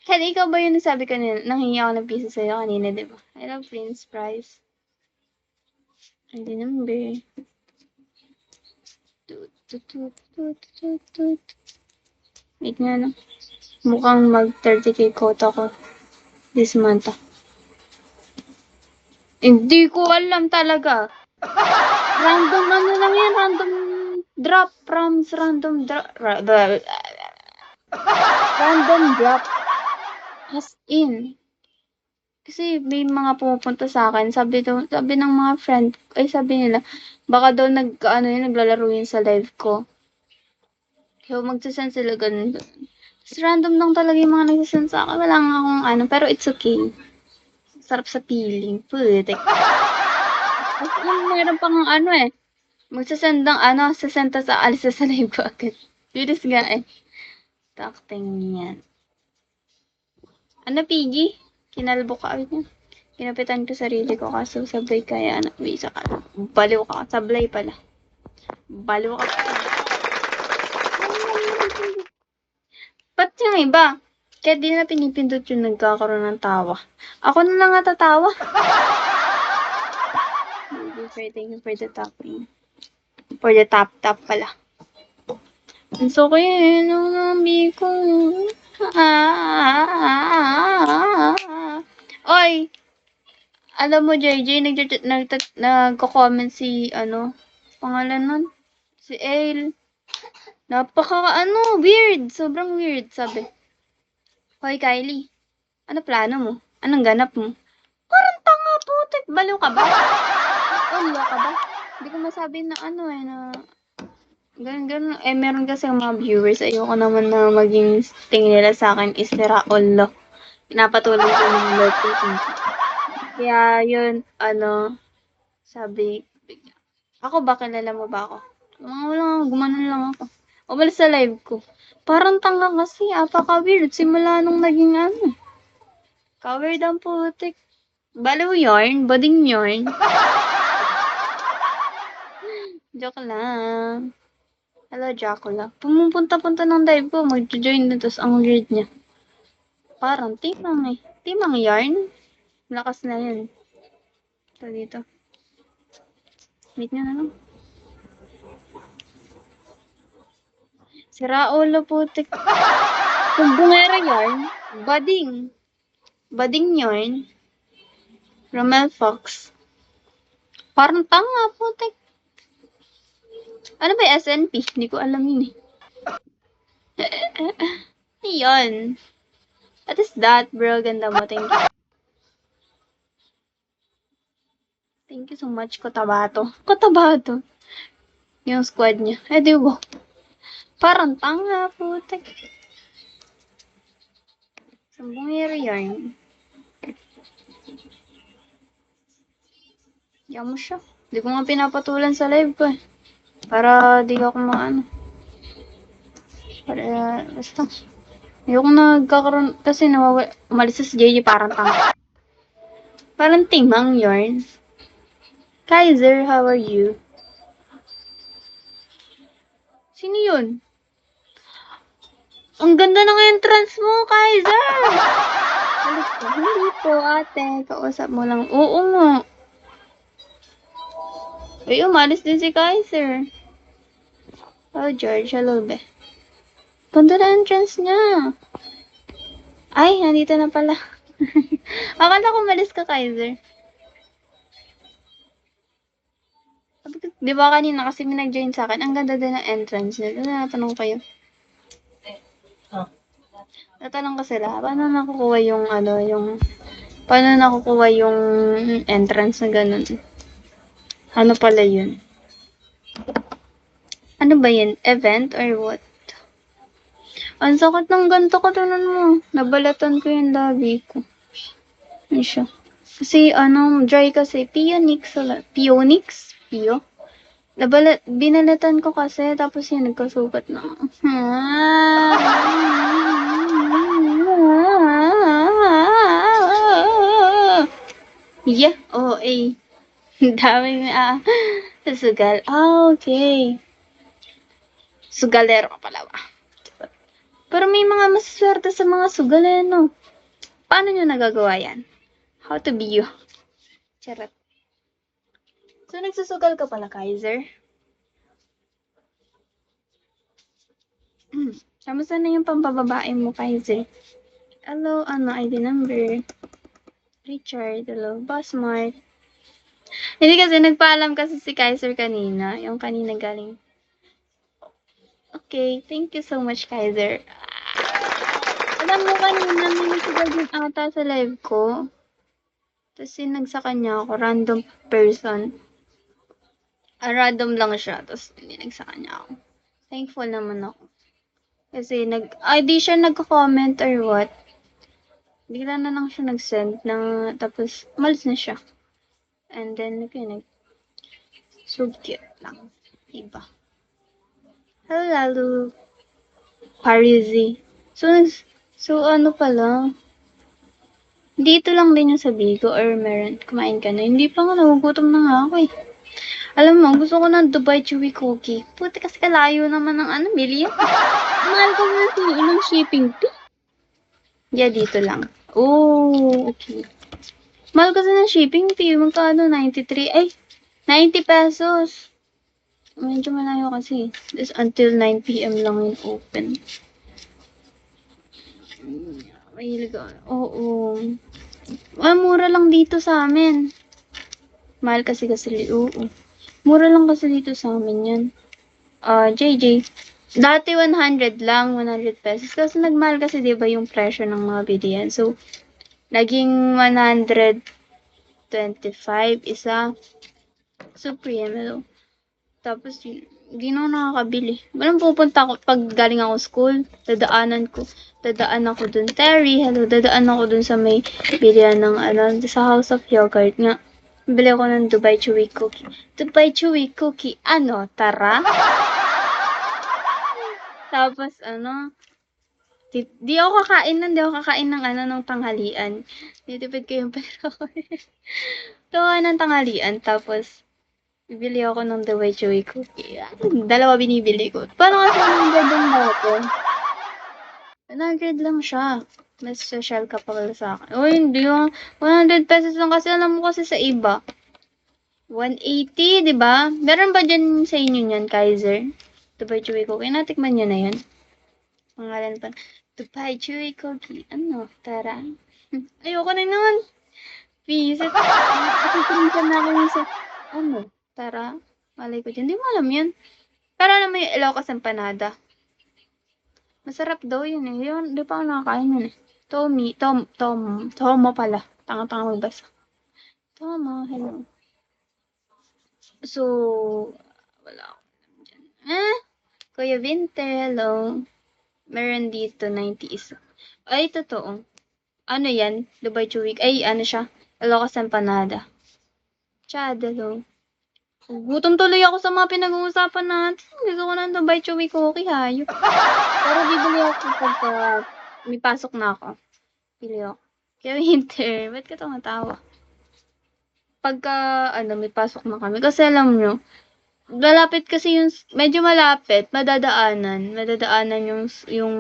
Ken, ikaw ba yung nasabi kanina, nanghingi ako ng pizza sa'yo kanina, di ba? I love French fries. Hindi naman, be. Wait nga, no? Mukhang mag 30k quota ko this month. Hindi ko alam talaga. Random ano lang yan, random drop, random drop. Random drop. As in. Kasi may mga pumupunta sa akin, sabi ng mga friend, ay sabi nila, baka daw naglalaro yun sa live ko. So, magsasend sila ganun. Tapos random lang talaga yung mga nagsasend sa akin. Wala nga akong ano, pero it's okay. Sarap sa feeling. Putik. As in, meron pang ano eh. Magsasend ng ano, sasend sa alis sa live ko agad. Bilis nga eh. Takting yan. Ano, Piggy? Kinalbo ka agad yan. Kinapitan ko sarili ko kaso sablay kaya anak may isa ka. Baliw ka. Sablay pala. Baliw ka. Ba't yung iba? Kaya di na pinipindot yung nagkakaroon ng tawa. Ako na lang natatawa. Thank you for the tapping. For the tap pala. Ang sakit ng lambi ko. Oy! Alam mo, JJ, nagko-comment si, ano, pangalan nun? Si Ale. Weird. Sobrang weird, sabi. Hoy, Kylie. Ano plano mo? Anong ganap mo? Parang tanga, putik. Baliw ka ba? Ulya ka ba? Hindi ko masabi na ano eh, na ganun. Eh, meron kasi mga viewers. Ayoko naman na maging tingin nila sa akin is sira ulo. Pinapatuloy ko yung love ko. Kaya yun, ano, sabi, ako ba, kilala mo ba ako? Wala, gumanon lang ako. Umalis sa live ko. Parang tanga kasi, apaka-weird. Simula nung naging ano. Ka-weird ang putik. Baliw yarn, bading yarn. Joke lang. Hello, Dracula. Pumupunta-punta ng dive ko, mag-join na, tapos ang weird niya. Parang timang eh. Timang yarn. Lakas na yun. Ito dito. Wait nga na lang. Sira ulo putik. Kung bungera yarn, bading. Bading yarn. Romel Fox. Parang tanga putik. Ano ba yung SNP? Hindi ko alam yun eh. Ayun. What is that, bro? Ganda mo. Thank you. Thank you so much, Kotabato. Kotabato. Yung squad niya. Eh, di ba? Parang tanga, putek. Sambungero yarn. Yan mo siya. Di ko nga pinapatulan sa live ko eh. Para di ako maano. Para, basta. Ayoko nagkakaroon, kasi umalis sa si JJ parang tanga. Parang timang yarn. Kaiser, how are you? Sino yun? Ang ganda ng entrance mo, Kaiser! Balik ko. Hindi po, ate. Kausap mo lang. Oo nga. Uy, umalis din si Kaiser. Oh, George. Hello, be. Ganda na entrance niya. Ay, nandito na pala. Akala ko umalis ka, Kaiser. Di ba kanina kasi may nag-join sa akin, ang ganda din ng entrance niya. Natanong kayo. Natanong ko sila, paano nakukuha yung entrance na ganun? Ano pala yun? Ano ba yun? Event or what? Ang sakit ng ganito ko, tunan mo. Nabalatan ko yung labi ko. Ano siya? Kasi, dry kasi. Pionix? Pio? Binalatan ko kasi, tapos yun, nagkasugat na. Yeah, oo, eh. Daming, sugal. Okay. Sugalero ka pala ba? Pero may mga masaswerte sa mga sugal eh, no? Paano nyo nagagawa yan? How to be you? Charot. So, nagsusugal ka pala, Kaiser? Kamusta na yung pampababae mo, Kaiser? Hello, ID number? Richard, hello. Boss Mark. Hindi kasi, nagpaalam kasi si Kaiser kanina. Yung kanina galing. Okay, thank you so much, Kaiser. Alam mo kanina, may nagsugal din ata sa live ko. Tapos sinag sa kanya ako, random person. Random lang siya, tapos dinag sa kanya ako. Thankful naman ako. Kasi di siya nagko-comment or what. Bigla na lang siya nag-send na, tapos umalis na siya. And then, so cute lang. Diba? Hello, Lalu. Parisi. So ano pala? Dito lang din yung sa Bigo or meron, kumain ka na. Hindi pa nga, nagugutom na nga ako eh. Alam mo, gusto ko ng Dubai Chewy Cookie. Puti kasi kalayo naman ng million. Mahal ko na ng shipping fee. Yeah, dito lang. Oh, okay. Mahal kasi ng shipping fee. Magkano? 93. Ay, 90 pesos. Medyo malayo kasi. This until 9 p.m. lang yung open. Mahilig ako. Oo. Mura lang dito sa amin. Mahal kasi oo. Mura lang kasi dito sa amin yan. JJ. Dati 100 lang, 100 pesos. Kasi nagmahal kasi 'di ba yung presyo ng mga bilihan. So, naging 125 isa. Supreme, hello. Tapos, hindi na ako nakakabili. Walang pupunta ako pag galing ako school. Dadaan ako dun. Terry, hello. Dadaan ako dun sa may bilihan ng sa House of Yogurt nga. Bili ako ng Dubai Chewy Cookie. Dubai Chewy Cookie. Ano? Tara? Tapos, di ako kakain ng ng tanghalian. Nitipid ko yung pera ko. Tawa ng tanghalian. Tapos, bibili ako ng The White Chewy Cookie. Dalawa binibili ko. Parang kasi 100 lang dati. 100 lang siya. Mas social ka pa pala sa akin. Uy, hindi yung 100 pesos lang kasi alam mo kasi sa iba. 180, di ba? Meron ba dyan sa inyo niyan, Kaiser? The White Chewy Cookie. Natikman niyo na yan? Pangalan pa. Dubai Chewy Cookie. Ano? Tara. Ayoko na naman. Visit. Ipiprintan namin sa, tara. Malay ko dyan. Di mo alam yan. Pero alam mo yung Ilocos Empanada. Masarap daw yun eh. Yun, di pa ako nakakain yun eh. Tomo pala. Tanga-tanga magbasa. Tomo, hello. So, wala ako dyan. Kuya Winter, hello. Meron dito 90 isa. Ay, totoo. Ano yan? Dubai Chewy. Ay, ano siya? Ilocos Empanada. Chad, hello. Gutom tuloy ako sa mga pinag-uusapan natin. Gusto ko ng Dubai Chewy Cookie, hayop. Pero bibili ako pagka may pasok na ako. Bili ako. Kaya Winter, ba't ka tumatawa? Pagka, may pasok na kami. Kasi alam nyo, malapit kasi yung, medyo malapit, madadaanan yung